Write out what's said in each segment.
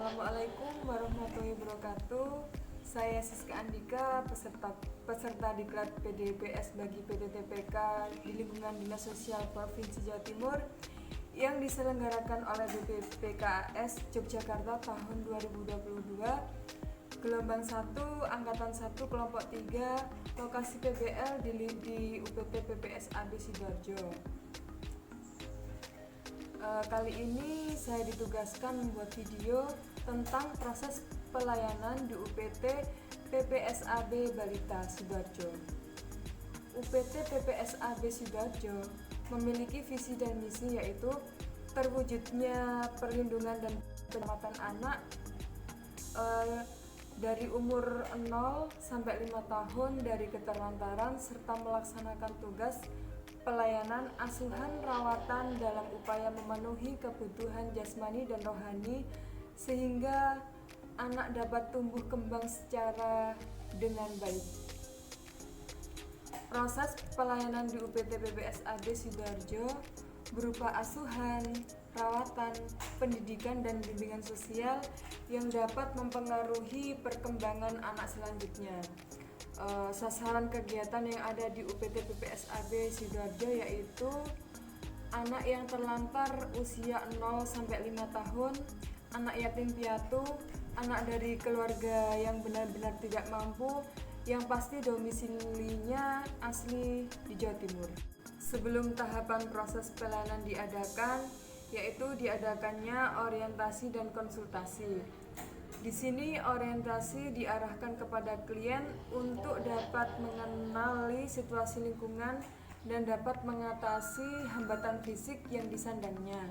Assalamualaikum warahmatullahi wabarakatuh. Saya Siska Andika, peserta diklat PDPS bagi PTTPK di lingkungan Dinas Sosial Provinsi Jawa Timur yang diselenggarakan oleh BPPKS Yogyakarta tahun 2022, gelombang 1, angkatan 1, kelompok 3, lokasi PBL di UPT PPS AB Sidoarjo. Kali ini saya ditugaskan membuat video tentang proses pelayanan di UPT PPSAB Balita Sidoarjo. UPT PPSAB Sidoarjo memiliki visi dan misi, yaitu terwujudnya perlindungan dan penyelamatan anak dari umur 0 sampai 5 tahun dari keterlantaran serta melaksanakan tugas pelayanan asuhan rawatan dalam upaya memenuhi kebutuhan jasmani dan rohani sehingga anak dapat tumbuh kembang secara dengan baik. Proses pelayanan di UPT PPSAB Sidoarjo berupa asuhan, rawatan, pendidikan dan bimbingan sosial yang dapat mempengaruhi perkembangan anak selanjutnya. Sasaran kegiatan yang ada di UPT PPSAB Sidoarjo yaitu anak yang terlantar usia 0 sampai 5 tahun, anak yatim piatu, anak dari keluarga yang benar-benar tidak mampu, yang pasti domisilinya asli di Jawa Timur. Sebelum tahapan proses pelayanan diadakan, yaitu diadakannya orientasi dan konsultasi. Di sini orientasi diarahkan kepada klien untuk dapat mengenali situasi lingkungan dan dapat mengatasi hambatan fisik yang disandangnya.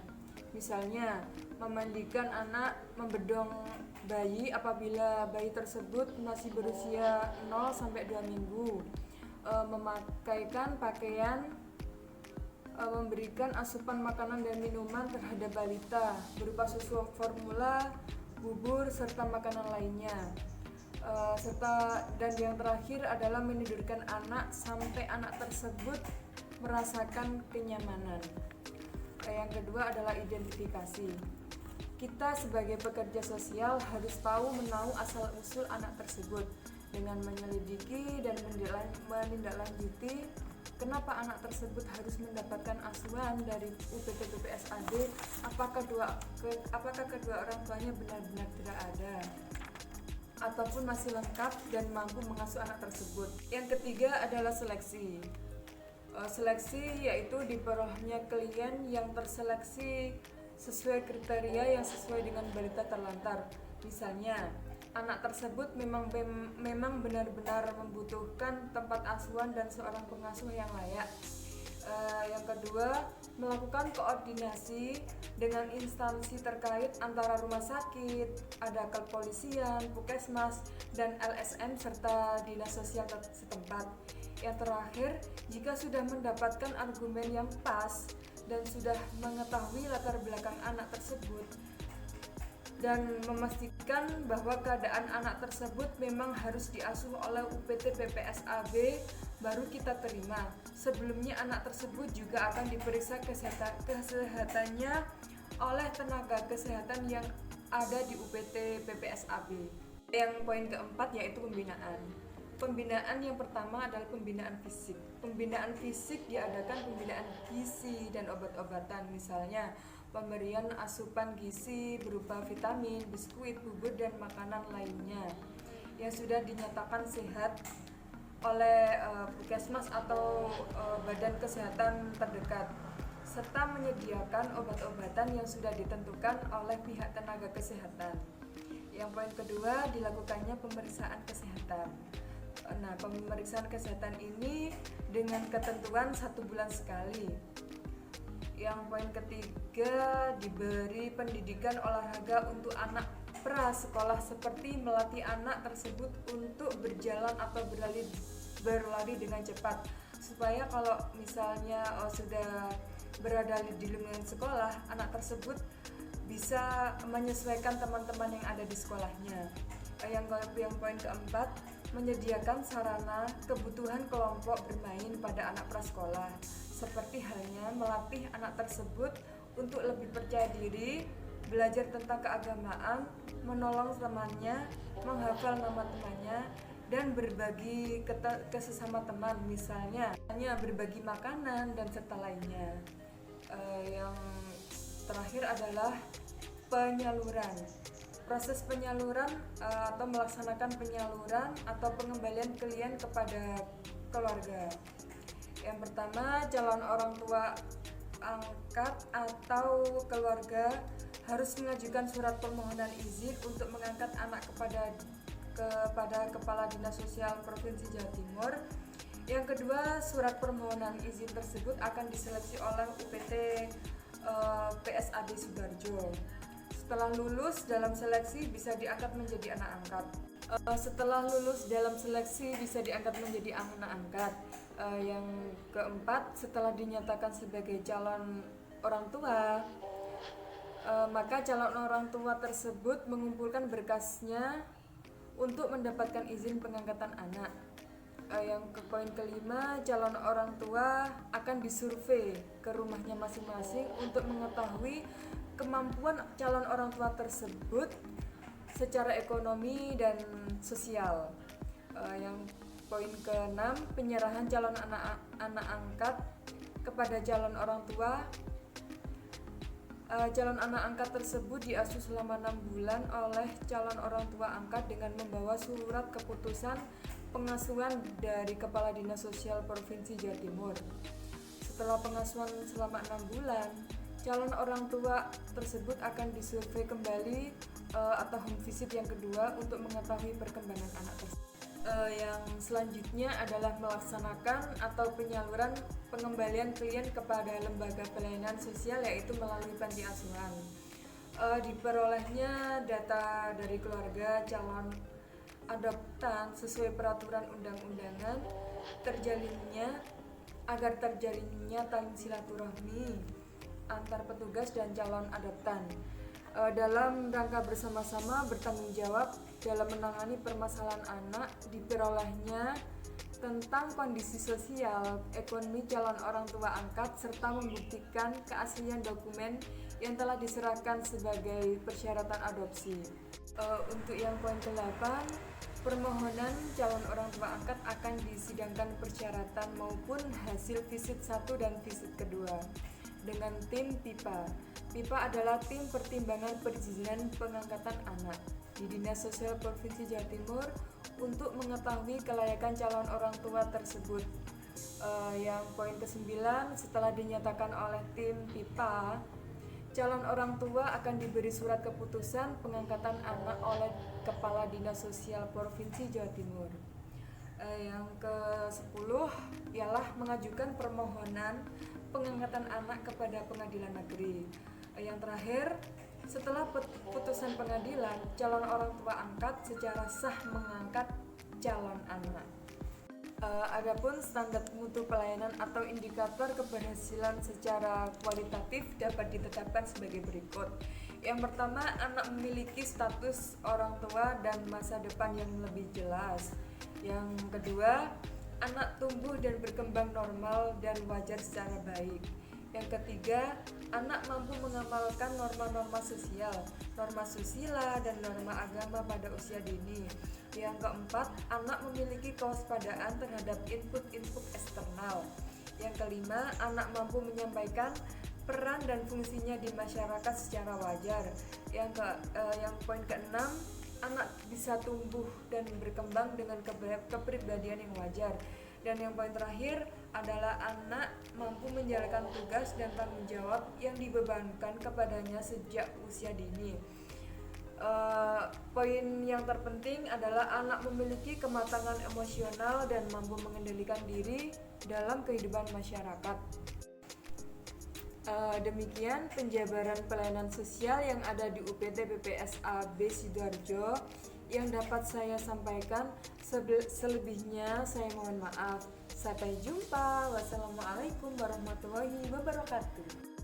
Misalnya, memandikan anak, membedong bayi apabila bayi tersebut masih berusia 0 sampai 2 minggu, memakaikan pakaian, memberikan asupan makanan dan minuman terhadap balita berupa susu formula, bubur serta makanan lainnya, dan yang terakhir adalah menidurkan anak sampai anak tersebut merasakan kenyamanan. Yang kedua adalah identifikasi. Kita sebagai pekerja sosial harus tahu menahu asal usul anak tersebut dengan menyelidiki dan menindaklanjuti kenapa anak tersebut harus mendapatkan asuhan dari UPT PPSAB, apakah kedua orang tuanya benar-benar tidak ada ataupun masih lengkap dan mampu mengasuh anak tersebut. Yang ketiga adalah seleksi. Seleksi yaitu diperolehnya klien yang terseleksi sesuai kriteria yang sesuai dengan balita terlantar. Misalnya, anak tersebut memang benar-benar membutuhkan tempat asuhan dan seorang pengasuh yang layak. Yang kedua, melakukan koordinasi dengan instansi terkait antara rumah sakit, ada kepolisian, puskesmas, dan LSM serta dinas sosial setempat. Yang terakhir, jika sudah mendapatkan argumen yang pas dan sudah mengetahui latar belakang anak tersebut dan memastikan bahwa keadaan anak tersebut memang harus diasuh oleh UPT PPSAB, baru kita terima. Sebelumnya anak tersebut juga akan diperiksa kesehatannya oleh tenaga kesehatan yang ada di UPT PPSAB. Yang poin keempat yaitu pembinaan. Pembinaan yang pertama adalah pembinaan fisik. Pembinaan fisik diadakan pembinaan gizi dan obat-obatan, misalnya pemberian asupan gizi berupa vitamin, biskuit, bubur, dan makanan lainnya yang sudah dinyatakan sehat oleh puskesmas atau badan kesehatan terdekat, serta menyediakan obat-obatan yang sudah ditentukan oleh pihak tenaga kesehatan. Yang poin kedua, dilakukannya pemeriksaan kesehatan. Nah, pemeriksaan kesehatan ini dengan ketentuan 1 bulan sekali. Yang poin ketiga, diberi pendidikan olahraga untuk anak prasekolah seperti melatih anak tersebut untuk berjalan atau berlari dengan cepat, supaya kalau misalnya sudah berada di lingkungan sekolah, anak tersebut bisa menyesuaikan teman-teman yang ada di sekolahnya. Yang poin keempat, menyediakan sarana kebutuhan kelompok bermain pada anak prasekolah, seperti halnya melatih anak tersebut untuk lebih percaya diri, belajar tentang keagamaan, menolong temannya, menghafal nama temannya, dan berbagi ke sesama teman, misalnya hanya berbagi makanan dan serta lainnya. Yang terakhir adalah penyaluran. Proses penyaluran atau melaksanakan penyaluran atau pengembalian klien kepada keluarga. Yang pertama, calon orang tua angkat atau keluarga harus mengajukan surat permohonan izin untuk mengangkat anak kepada Kepala Dinas Sosial Provinsi Jawa Timur. Yang kedua, surat permohonan izin tersebut akan diseleksi oleh UPT PSAD Sidoarjo. Setelah lulus dalam seleksi bisa diangkat menjadi anak angkat. Setelah lulus dalam seleksi bisa diangkat menjadi anak angkat. Yang keempat, setelah dinyatakan sebagai calon orang tua, maka calon orang tua tersebut mengumpulkan berkasnya untuk mendapatkan izin pengangkatan anak. Yang ke poin kelima, calon orang tua akan disurvei ke rumahnya masing-masing untuk mengetahui kemampuan calon orang tua tersebut secara ekonomi dan sosial. Yang poin keenam, penyerahan calon anak angkat kepada calon orang tua. Calon anak angkat tersebut diasuh selama 6 bulan oleh calon orang tua angkat dengan membawa surat keputusan pengasuhan dari Kepala Dinas Sosial Provinsi Jawa Timur. Setelah pengasuhan selama 6 bulan, calon orang tua tersebut akan disurvei kembali atau home visit yang kedua untuk mengetahui perkembangan anak tersebut. Yang selanjutnya adalah melaksanakan atau penyaluran pengembalian klien kepada lembaga pelayanan sosial, yaitu melalui panti asuhan. Diperolehnya data dari keluarga calon adoptan sesuai peraturan undang-undangan, agar terjalinnya tali silaturahmi antar petugas dan calon adoptan dalam rangka bersama-sama bertanggung jawab dalam menangani permasalahan anak. Diperolehnya tentang kondisi sosial, ekonomi calon orang tua angkat, serta membuktikan keaslian dokumen yang telah diserahkan sebagai persyaratan adopsi. Untuk yang poin ke-8, permohonan calon orang tua angkat akan disidangkan persyaratan maupun hasil visit 1 dan visit kedua dengan tim PIPA. PIPA adalah tim pertimbangan perizinan pengangkatan anak di Dinas Sosial Provinsi Jawa Timur untuk mengetahui kelayakan calon orang tua tersebut. Yang poin ke-9, setelah dinyatakan oleh tim PIPA, calon orang tua akan diberi surat keputusan pengangkatan anak oleh Kepala Dinas Sosial Provinsi Jawa Timur. Yang ke-10 ialah mengajukan permohonan pengangkatan anak kepada pengadilan negeri. Yang terakhir, setelah putusan pengadilan, calon orang tua angkat secara sah mengangkat calon anak. Adapun standar mutu pelayanan atau indikator keberhasilan secara kualitatif dapat ditetapkan sebagai berikut. Yang pertama, anak memiliki status orang tua dan masa depan yang lebih jelas. Yang kedua, anak tumbuh dan berkembang normal dan wajar secara baik. Yang ketiga, anak mampu mengamalkan norma-norma sosial, norma susila, dan norma agama pada usia dini. Yang keempat, anak memiliki kewaspadaan terhadap input-input eksternal. Yang kelima, anak mampu menyampaikan peran dan fungsinya di masyarakat secara wajar. Yang poin keenam, anak bisa tumbuh dan berkembang dengan kepribadian yang wajar. Dan yang poin terakhir adalah anak mampu menjalankan tugas dan tanggung jawab yang dibebankan kepadanya sejak usia dini. Poin yang terpenting adalah anak memiliki kematangan emosional dan mampu mengendalikan diri dalam kehidupan masyarakat. Demikian penjabaran pelayanan sosial yang ada di UPT PPSAB Sidoarjo yang dapat saya sampaikan. Selebihnya saya mohon maaf. Sampai jumpa. Wassalamualaikum warahmatullahi wabarakatuh.